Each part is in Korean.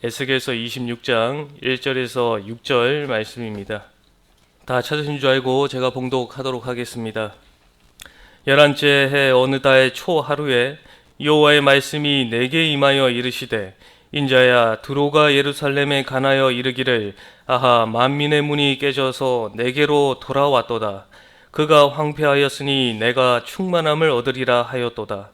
에스겔서 26장 1절에서 6절 말씀입니다. 다 찾으신 줄 알고 제가 봉독하도록 하겠습니다. 11째 해 어느 달 초 하루에 여호와의 말씀이 내게 임하여 이르시되, 인자야, 두로가 예루살렘에 가나여 이르기를, 아하, 만민의 문이 깨져서 내게로 돌아왔도다. 그가 황폐하였으니 내가 충만함을 얻으리라 하였도다.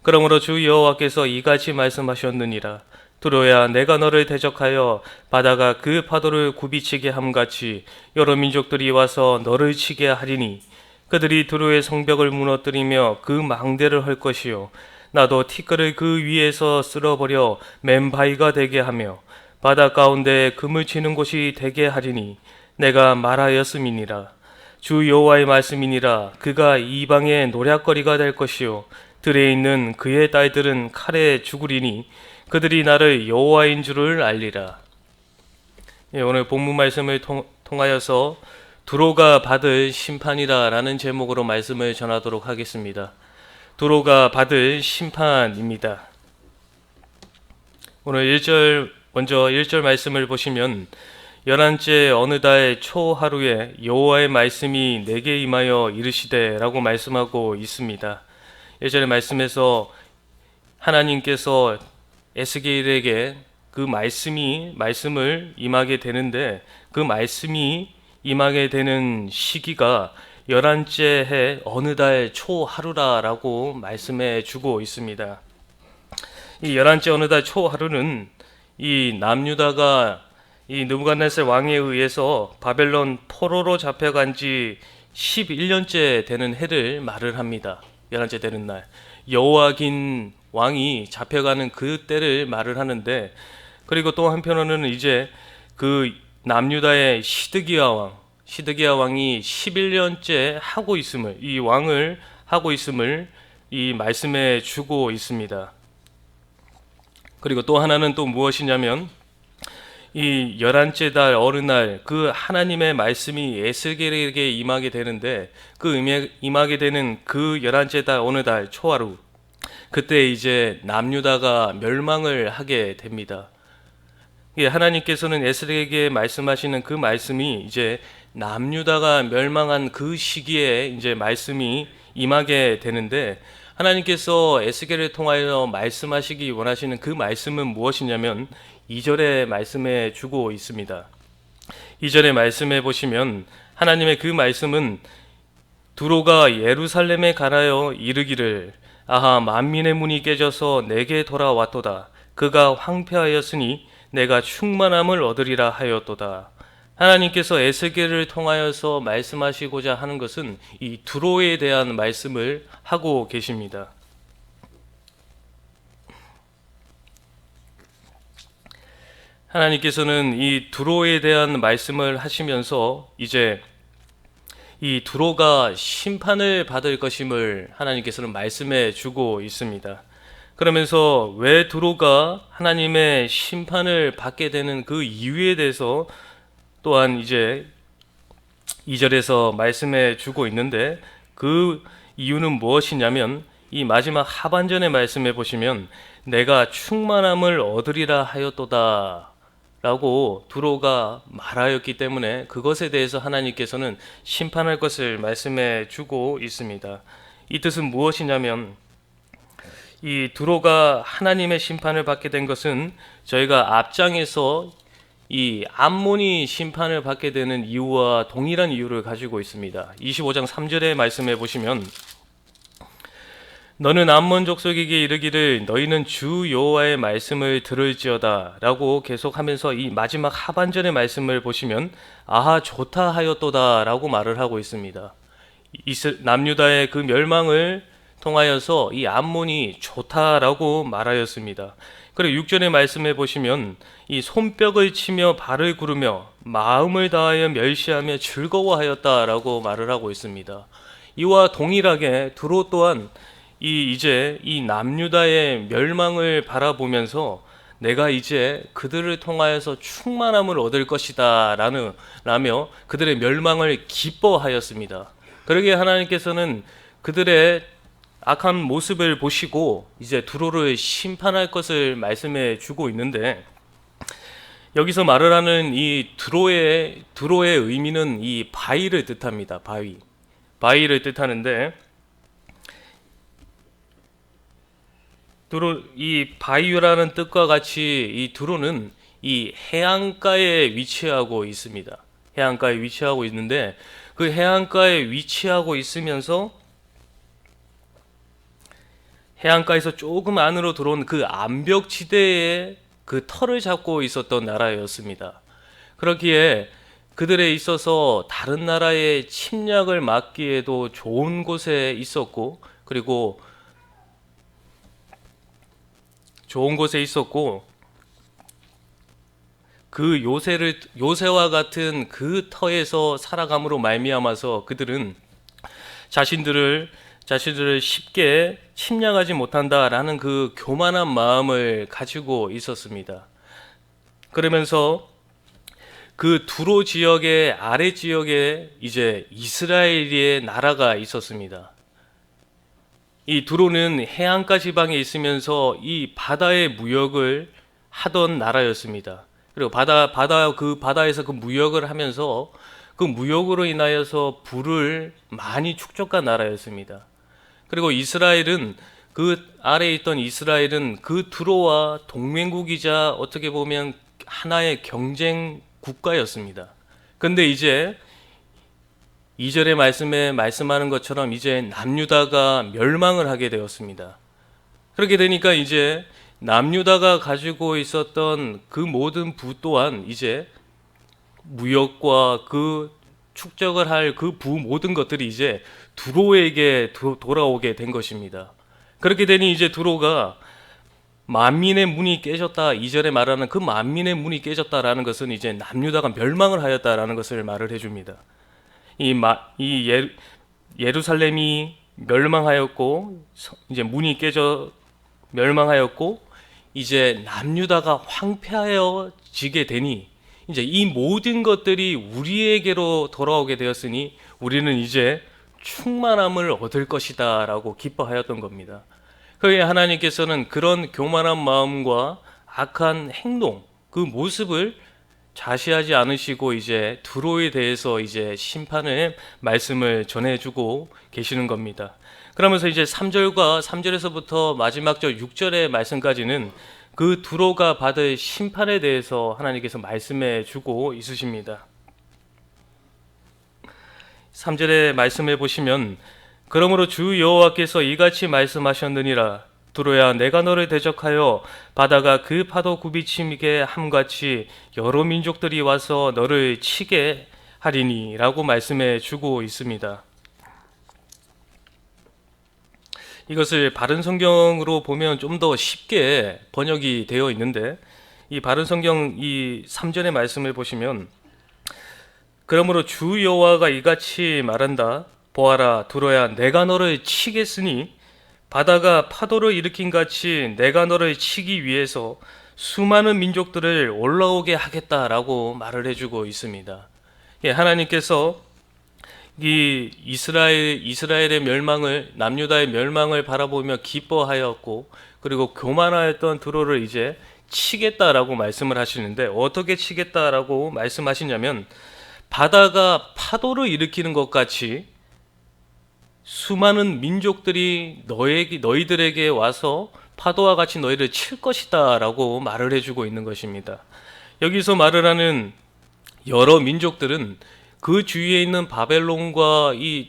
그러므로 주 여호와께서 이같이 말씀하셨느니라. 두로야, 내가 너를 대적하여 바다가 그 파도를 굽이치게 함같이 여러 민족들이 와서 너를 치게 하리니, 그들이 두로의 성벽을 무너뜨리며 그 망대를 할 것이요, 나도 티끌을 그 위에서 쓸어버려 맨바위가 되게 하며 바다 가운데 금을 치는 곳이 되게 하리니, 내가 말하였음이니라. 주 여호와의 말씀이니라. 그가 이방의 노략거리가 될 것이요, 들에 있는 그의 딸들은 칼에 죽으리니 그들이 나를 여호와인 줄을 알리라. 오늘 본문 말씀을 통하여서 두로가 받을 심판이라 라는 제목으로 말씀을 전하도록 하겠습니다. 두로가 받을 심판입니다. 오늘 먼저 1절 말씀을 보시면, 11째 어느 달 초 하루에 여호와의 말씀이 내게 임하여 이르시되 라고 말씀하고 있습니다. 1절의 말씀에서 하나님께서 에스겔에게 그 말씀을 임하게 되는데, 그 말씀이 임하게 되는 시기가 11째 해 어느 달 초 하루라라고 말씀해 주고 있습니다. 이 11째 어느 달 초 하루는 이 남유다가 이 느부갓네살 왕에 의해서 바벨론 포로로 잡혀간 지 11년째 되는 해를 말을 합니다. 11째 되는 날, 여호와긴 왕이 잡혀가는 그 때를 말을 하는데, 그리고 또 한편으로는 이제 그 남유다의 시드기야 왕이 11년째 하고 있음을, 이 왕을 하고 있음을 이 말씀해 주고 있습니다. 그리고 또 하나는 또 무엇이냐면, 이 11째 달 어느 날 그 하나님의 말씀이 에스겔에게 임하게 되는데, 그 임하게 되는 그 11째 달 어느 달 초하루, 그때 이제 남유다가 멸망을 하게 됩니다. 하나님께서는 에스겔에게 말씀하시는 그 말씀이 이제 남유다가 멸망한 그 시기에 이제 말씀이 임하게 되는데, 하나님께서 에스겔을 통하여 말씀하시기 원하시는 그 말씀은 무엇이냐면 2절에 말씀해 주고 있습니다. 2절에 말씀해 보시면 하나님의 그 말씀은, 두로가 예루살렘에 가나여 이르기를, 아하, 만민의 문이 깨져서 내게 돌아왔도다. 그가 황폐하였으니 내가 충만함을 얻으리라 하였도다. 하나님께서 에스겔을 통하여서 말씀하시고자 하는 것은 이 두로에 대한 말씀을 하고 계십니다. 하나님께서는 이 두로에 대한 말씀을 하시면서 이제 이 두로가 심판을 받을 것임을 하나님께서는 말씀해 주고 있습니다. 그러면서 왜 두로가 하나님의 심판을 받게 되는 그 이유에 대해서 또한 이제 2절에서 말씀해 주고 있는데, 그 이유는 무엇이냐면 이 마지막 하반전에 말씀해 보시면, 내가 충만함을 얻으리라 하였도다 라고 두로가 말하였기 때문에 그것에 대해서 하나님께서는 심판할 것을 말씀해 주고 있습니다. 이 뜻은 무엇이냐면, 이 두로가 하나님의 심판을 받게 된 것은 저희가 앞장에서 이 암몬이 심판을 받게 되는 이유와 동일한 이유를 가지고 있습니다. 25장 3절의 말씀해 보시면, 너는 암몬 족속에게 이르기를, 너희는 주 여호와의 말씀을 들을지어다 라고 계속하면서 이 마지막 하반전의 말씀을 보시면, 아하, 좋다 하였도다 라고 말을 하고 있습니다. 남유다의 그 멸망을 통하여서 이 암몬이 좋다라고 말하였습니다. 그리고 6절의 말씀해 보시면, 이 손뼉을 치며 발을 구르며 마음을 다하여 멸시하며 즐거워하였다라고 말을 하고 있습니다. 이와 동일하게 두로 또한 이제 이 남유다의 멸망을 바라보면서 내가 이제 그들을 통하여서 충만함을 얻을 것이다 라며 그들의 멸망을 기뻐하였습니다. 그러기에 하나님께서는 그들의 악한 모습을 보시고 이제 두로를 심판할 것을 말씀해 주고 있는데, 여기서 말을 하는 이 드로의 의미는 이 바위를 뜻합니다. 바위를 뜻하는데, 이 바위라는 뜻과 같이 이 드로는 이 해안가에 위치하고 있습니다. 해안가에 위치하고 있는데, 그 해안가에 위치하고 있으면서 해안가에서 조금 안으로 들어온 그 암벽지대에 그 터를 잡고 있었던 나라였습니다. 그렇기에 그들에 있어서 다른 나라의 침략을 막기에도 좋은 곳에 있었고, 그리고 그 요새와 같은 그 터에서 살아감으로 말미암아서 그들은 자신들을 쉽게 침략하지 못한다라는 그 교만한 마음을 가지고 있었습니다. 그러면서 그 두로 지역의 아래 지역에 이제 이스라엘의 나라가 있었습니다. 이 두로는 해안가 지방에 있으면서 이 바다의 무역을 하던 나라였습니다. 그리고 바다에서 그 무역을 하면서 그 무역으로 인하여서 부를 많이 축적한 나라였습니다. 그리고 그 아래에 있던 이스라엘은 그 두로와 동맹국이자 어떻게 보면 하나의 경쟁 국가였습니다. 근데 이제 2절의 말씀에 말씀하는 것처럼 이제 남유다가 멸망을 하게 되었습니다. 그렇게 되니까 이제 남유다가 가지고 있었던 그 모든 부 또한 이제 무역과 그 축적을 할 그 부 모든 것들이 이제 두로에게 돌아오게 된 것입니다. 그렇게 되니 이제 두로가 만민의 문이 깨졌다, 2절에 말하는 그 만민의 문이 깨졌다라는 것은 이제 남유다가 멸망을 하였다라는 것을 말을 해줍니다. 예루살렘이 멸망하였고, 이제 문이 깨져 멸망하였고, 이제 남유다가 황폐하여지게 되니 이제 이 모든 것들이 우리에게로 돌아오게 되었으니 우리는 이제 충만함을 얻을 것이다 라고 기뻐하였던 겁니다. 그에 하나님께서는 그런 교만한 마음과 악한 행동, 그 모습을 자시하지 않으시고 이제 두로에 대해서 이제 심판의 말씀을 전해주고 계시는 겁니다. 그러면서 이제 3절에서부터 마지막 절 6절의 말씀까지는 그 두로가 받을 심판에 대해서 하나님께서 말씀해 주고 있으십니다. 3절의 말씀해 보시면, 그러므로 주 여호와께서 이같이 말씀하셨느니라. 두로야, 내가 너를 대적하여 바다가 그 파도 굽이치게 함같이 여러 민족들이 와서 너를 치게 하리니 라고 말씀해 주고 있습니다. 이것을 바른 성경으로 보면 좀 더 쉽게 번역이 되어 있는데, 이 바른 성경 이 3절의 말씀을 보시면, 그러므로 주 여호와가 이같이 말한다. 보아라, 두로야, 내가 너를 치겠으니 바다가 파도를 일으킨 같이 내가 너를 치기 위해서 수많은 민족들을 올라오게 하겠다라고 말을 해주고 있습니다. 하나님께서 이 이스라엘의 멸망을, 남유다의 멸망을 바라보며 기뻐하였고, 그리고 교만하였던 두로를 이제 치겠다라고 말씀을 하시는데, 어떻게 치겠다라고 말씀하시냐면, 바다가 파도를 일으키는 것 같이 수많은 민족들이 너희들에게 와서 파도와 같이 너희를 칠 것이다 라고 말을 해주고 있는 것입니다. 여기서 말을 하는 여러 민족들은 그 주위에 있는 바벨론과 이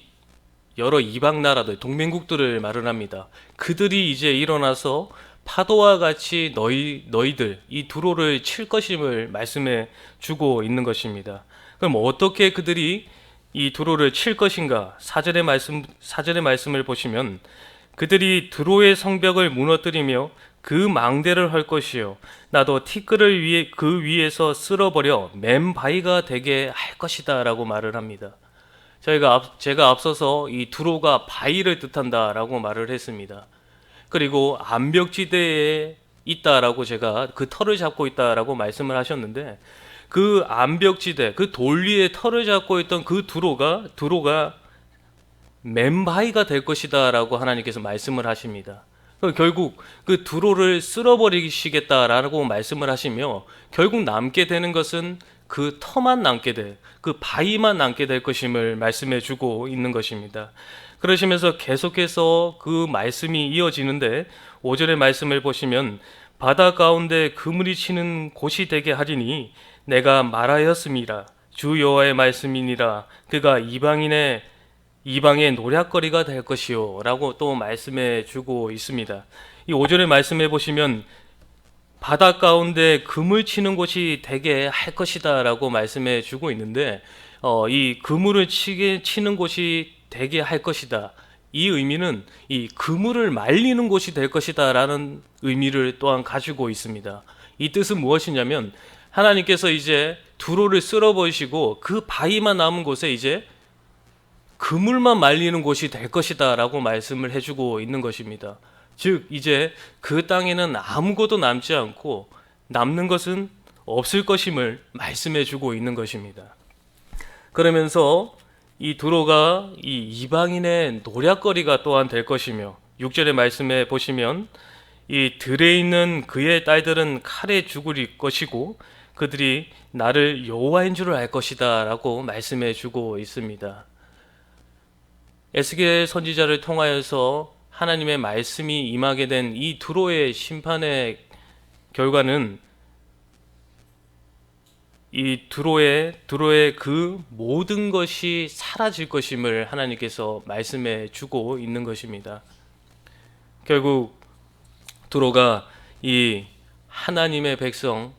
여러 이방 나라들, 동맹국들을 말을 합니다. 그들이 이제 일어나서 파도와 같이 너희들 이 두로를 칠 것임을 말씀해 주고 있는 것입니다. 그럼 어떻게 그들이 이 두로를 칠 것인가? 4절의 말씀을 보시면, 그들이 두로의 성벽을 무너뜨리며 그 망대를 할 것이요, 나도 티끌을 그 위에서 쓸어버려 맨바위가 되게 할 것이다 라고 말을 합니다. 제가 앞서서 이 두로가 바위를 뜻한다 라고 말을 했습니다. 그리고 암벽지대에 있다라고 제가 그 털을 잡고 있다라고 말씀을 하셨는데, 그 암벽지대, 그 돌 위에 털을 잡고 있던 그 두로가 맨바위가 될 것이다 라고 하나님께서 말씀을 하십니다. 결국 그 두로를 쓸어버리시겠다라고 말씀을 하시며 결국 남게 되는 것은 그 터만 남게 돼, 그 바위만 남게 될 것임을 말씀해 주고 있는 것입니다. 그러시면서 계속해서 그 말씀이 이어지는데 5절의 말씀을 보시면 바다 가운데 그물이 치는 곳이 되게 하리니 내가 말하였음이라 주 여호와의 말씀이니라 그가 이방의 노략거리가 될 것이요 라고 또 말씀해 주고 있습니다. 이 5절의 말씀해 보시면 바다 가운데 그물 치는 곳이 되게 할 것이다 라고 말씀해 주고 있는데 이 그물을 치는 곳이 되게 할 것이다, 이 의미는 이 그물을 말리는 곳이 될 것이다 라는 의미를 또한 가지고 있습니다. 이 뜻은 무엇이냐면 하나님께서 이제 두로를 쓸어버리시고 그 바위만 남은 곳에 이제 그물만 말리는 곳이 될 것이다 라고 말씀을 해주고 있는 것입니다. 즉 이제 그 땅에는 아무것도 남지 않고 남는 것은 없을 것임을 말씀해 주고 있는 것입니다. 그러면서 이 두로가 이 이방인의 노략거리가 또한 될 것이며 6절의 말씀에 보시면 이 들에 있는 그의 딸들은 칼에 죽을 것이고 그들이 나를 여호와인 줄 알 것이다 라고 말씀해 주고 있습니다. 에스겔 선지자를 통하여서 하나님의 말씀이 임하게 된 이 두로의 심판의 결과는 이 두로의 그 모든 것이 사라질 것임을 하나님께서 말씀해 주고 있는 것입니다. 결국 두로가 이 하나님의 백성,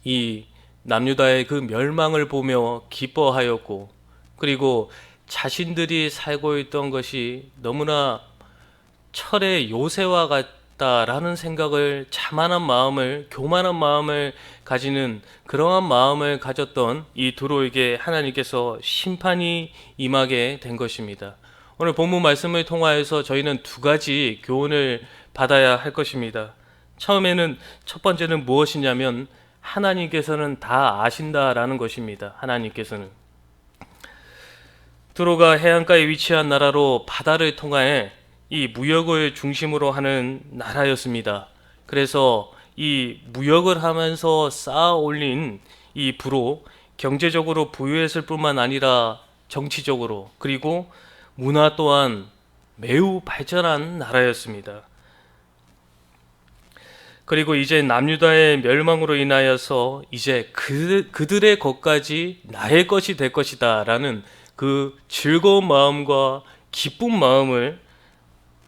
이 남유다의 그 멸망을 보며 기뻐하였고, 그리고 자신들이 살고 있던 것이 너무나 철의 요새와 같다라는 생각을, 자만한 마음을, 교만한 마음을 가지는 그러한 마음을 가졌던 이 두로에게 하나님께서 심판이 임하게 된 것입니다. 오늘 본문 말씀을 통하여서 저희는 두 가지 교훈을 받아야 할 것입니다. 처음에는 첫 번째는 무엇이냐면 하나님께서는 다 아신다라는 것입니다. 하나님께서는 두로가 해안가에 위치한 나라로 바다를 통해 이 무역을 중심으로 하는 나라였습니다. 그래서 이 무역을 하면서 쌓아 올린 이 부로 경제적으로 부유했을 뿐만 아니라 정치적으로 그리고 문화 또한 매우 발전한 나라였습니다. 그리고 이제 남유다의 멸망으로 인하여서 이제 그들의 것까지 나의 것이 될 것이다 라는 그 즐거운 마음과 기쁜 마음을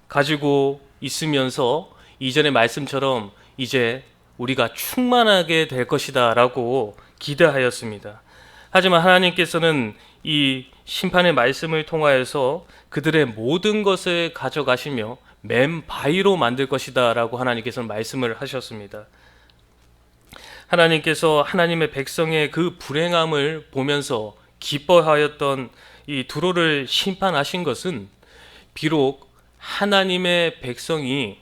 가지고 있으면서 이전의 말씀처럼 이제 우리가 충만하게 될 것이다 라고 기대하였습니다. 하지만 하나님께서는 이 심판의 말씀을 통하여서 그들의 모든 것을 가져가시며 맨 바위로 만들 것이다 라고 하나님께서는 말씀을 하셨습니다. 하나님께서 하나님의 백성의 그 불행함을 보면서 기뻐하였던 이 두로를 심판하신 것은 비록 하나님의 백성인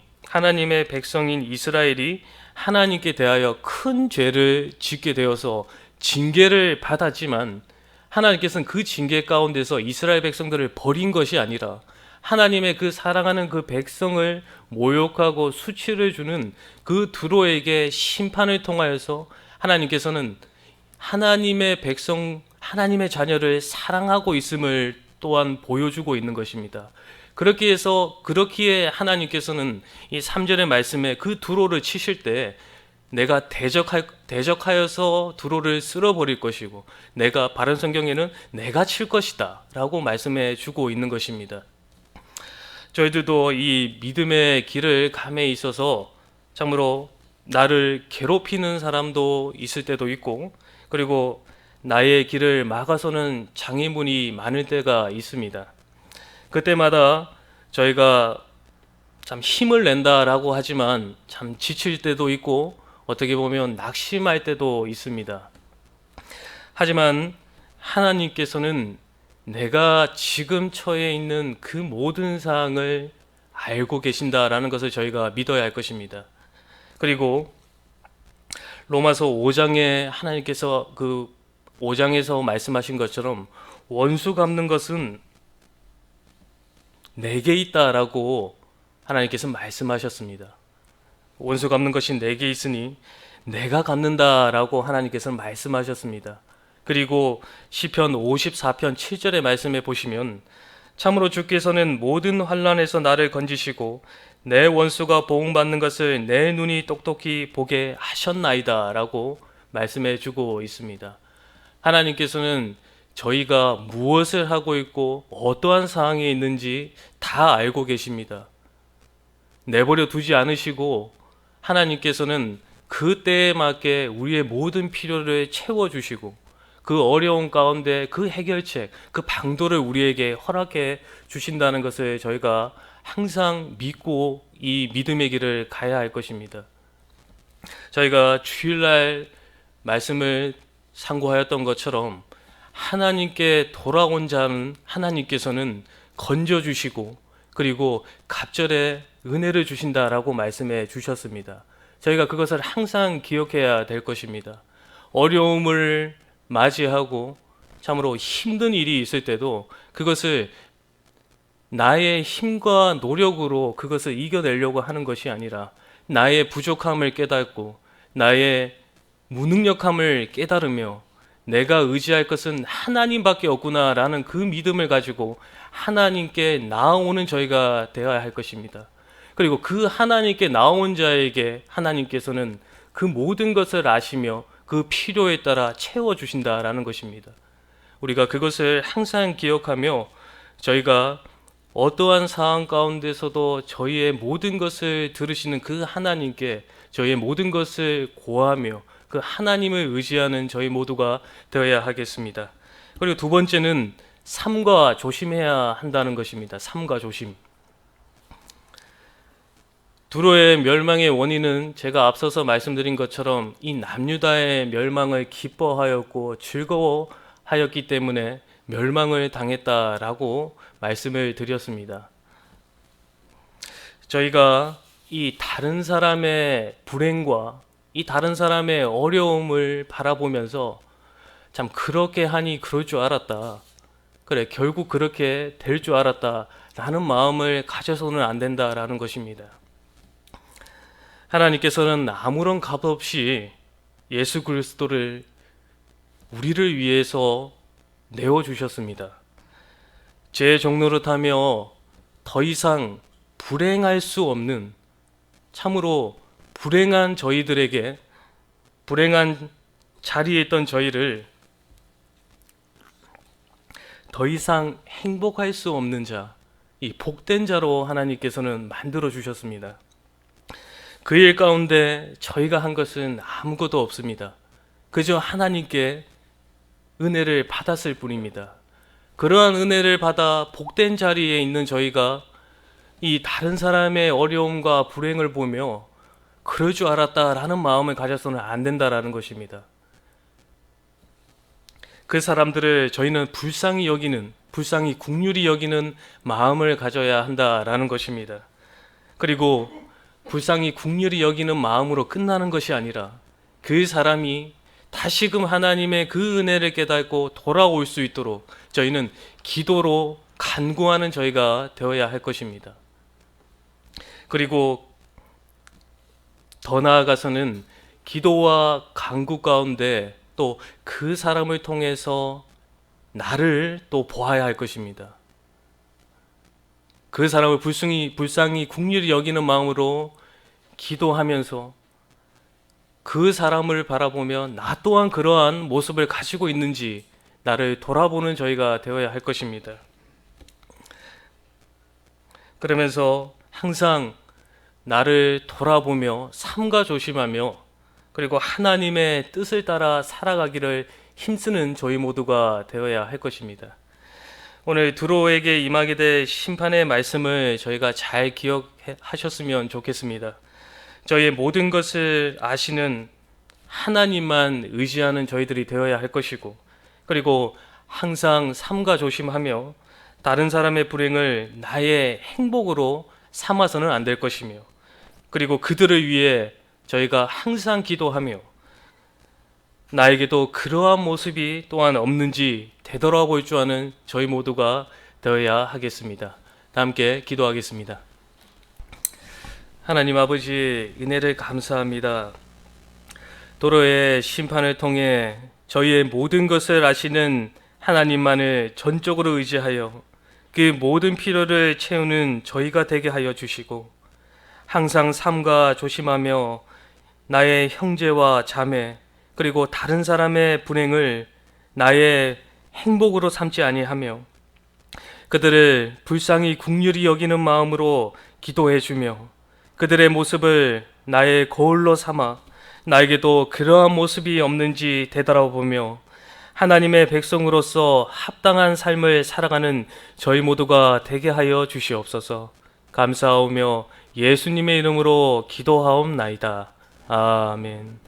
이스라엘이 하나님께 대하여 큰 죄를 짓게 되어서 징계를 받았지만 하나님께서는 그 징계 가운데서 이스라엘 백성들을 버린 것이 아니라 하나님의 그 사랑하는 그 백성을 모욕하고 수치를 주는 그 두로에게 심판을 통하여서 하나님께서는 하나님의 백성, 하나님의 자녀를 사랑하고 있음을 또한 보여주고 있는 것입니다. 그렇기에 하나님께서는 이 3절의 말씀에 그 두로를 치실 때 내가 대적하여서 두로를 쓸어버릴 것이고 내가 바른 성경에는 내가 칠 것이다 라고 말씀해 주고 있는 것입니다. 저희들도 이 믿음의 길을 감에 있어서 참으로 나를 괴롭히는 사람도 있을 때도 있고 그리고 나의 길을 막아서는 장애물이 많을 때가 있습니다. 그때마다 저희가 참 힘을 낸다라고 하지만 참 지칠 때도 있고 어떻게 보면 낙심할 때도 있습니다. 하지만 하나님께서는 내가 지금 처해 있는 그 모든 사항을 알고 계신다라는 것을 저희가 믿어야 할 것입니다. 그리고 로마서 5장에 하나님께서 그 5장에서 말씀하신 것처럼 원수 갚는 것은 내게 있다라고 하나님께서 말씀하셨습니다. 원수 갚는 것이 내게 있으니 내가 갚는다라고 하나님께서는 말씀하셨습니다. 그리고 시편 54편 7절의 말씀에 보시면 참으로 주께서는 모든 환난에서 나를 건지시고 내 원수가 보응받는 것을 내 눈이 똑똑히 보게 하셨나이다 라고 말씀해 주고 있습니다. 하나님께서는 저희가 무엇을 하고 있고 어떠한 상황에 있는지 다 알고 계십니다. 내버려 두지 않으시고 하나님께서는 그 때에 맞게 우리의 모든 필요를 채워주시고 그 어려운 가운데 그 해결책, 그 방도를 우리에게 허락해 주신다는 것을 저희가 항상 믿고 이 믿음의 길을 가야 할 것입니다. 저희가 주일날 말씀을 상고하였던 것처럼 하나님께 돌아온 자는 하나님께서는 건져주시고 그리고 갑절에 은혜를 주신다라고 말씀해 주셨습니다. 저희가 그것을 항상 기억해야 될 것입니다. 어려움을 맞이하고 참으로 힘든 일이 있을 때도 그것을 나의 힘과 노력으로 그것을 이겨내려고 하는 것이 아니라 나의 부족함을 깨닫고 나의 무능력함을 깨달으며 내가 의지할 것은 하나님밖에 없구나라는 그 믿음을 가지고 하나님께 나아오는 저희가 되어야 할 것입니다. 그리고 그 하나님께 나온 자에게 하나님께서는 그 모든 것을 아시며 그 필요에 따라 채워주신다라는 것입니다. 우리가 그것을 항상 기억하며 저희가 어떠한 상황 가운데서도 저희의 모든 것을 들으시는 그 하나님께 저희의 모든 것을 고하며 그 하나님을 의지하는 저희 모두가 되어야 하겠습니다. 그리고 두 번째는 삼가 조심해야 한다는 것입니다. 삼가 조심. 두로의 멸망의 원인은 제가 앞서서 말씀드린 것처럼 이 남유다의 멸망을 기뻐하였고 즐거워하였기 때문에 멸망을 당했다라고 말씀을 드렸습니다. 저희가 이 다른 사람의 불행과 이 다른 사람의 어려움을 바라보면서 참 그렇게 하니 그럴 줄 알았다. 그래, 결국 그렇게 될 줄 알았다. 라는 마음을 가져서는 안 된다라는 것입니다. 하나님께서는 아무런 값 없이 예수 그리스도를 우리를 위해서 내어주셨습니다. 제 종노릇하며 더 이상 불행할 수 없는 참으로 불행한 저희들에게 불행한 자리에 있던 저희를 더 이상 행복할 수 없는 자, 이 복된 자로 하나님께서는 만들어 주셨습니다. 그 일 가운데 저희가 한 것은 아무것도 없습니다. 그저 하나님께 은혜를 받았을 뿐입니다. 그러한 은혜를 받아 복된 자리에 있는 저희가 이 다른 사람의 어려움과 불행을 보며 그럴 줄 알았다라는 마음을 가져서는 안 된다라는 것입니다. 그 사람들을 저희는 불쌍히 여기는, 불쌍히 긍휼히 여기는 마음을 가져야 한다라는 것입니다. 그리고 불쌍히 긍휼히 여기는 마음으로 끝나는 것이 아니라 그 사람이 다시금 하나님의 그 은혜를 깨닫고 돌아올 수 있도록 저희는 기도로 간구하는 저희가 되어야 할 것입니다. 그리고 더 나아가서는 기도와 간구 가운데 또 그 사람을 통해서 나를 또 보아야 할 것입니다. 그 사람을 불쌍히 긍휼히 여기는 마음으로 기도하면서 그 사람을 바라보며 나 또한 그러한 모습을 가지고 있는지 나를 돌아보는 저희가 되어야 할 것입니다. 그러면서 항상 나를 돌아보며 삼가 조심하며 그리고 하나님의 뜻을 따라 살아가기를 힘쓰는 저희 모두가 되어야 할 것입니다. 오늘 두로에게 임하게 될 심판의 말씀을 저희가 잘 기억하셨으면 좋겠습니다. 저희의 모든 것을 아시는 하나님만 의지하는 저희들이 되어야 할 것이고 그리고 항상 삼가 조심하며 다른 사람의 불행을 나의 행복으로 삼아서는 안 될 것이며 그리고 그들을 위해 저희가 항상 기도하며 나에게도 그러한 모습이 또한 없는지 되돌아볼 줄 아는 저희 모두가 되어야 하겠습니다. 다 함께 기도하겠습니다. 하나님 아버지, 은혜를 감사합니다. 도로의 심판을 통해 저희의 모든 것을 아시는 하나님만을 전적으로 의지하여 그 모든 필요를 채우는 저희가 되게 하여 주시고, 항상 삼가 조심하며 나의 형제와 자매 그리고 다른 사람의 불행을 나의 행복으로 삼지 아니하며 그들을 불쌍히 긍휼히 여기는 마음으로 기도해 주며 그들의 모습을 나의 거울로 삼아 나에게도 그러한 모습이 없는지 되돌아보며 하나님의 백성으로서 합당한 삶을 살아가는 저희 모두가 되게 하여 주시옵소서. 감사하오며 예수님의 이름으로 기도하옵나이다. 아멘.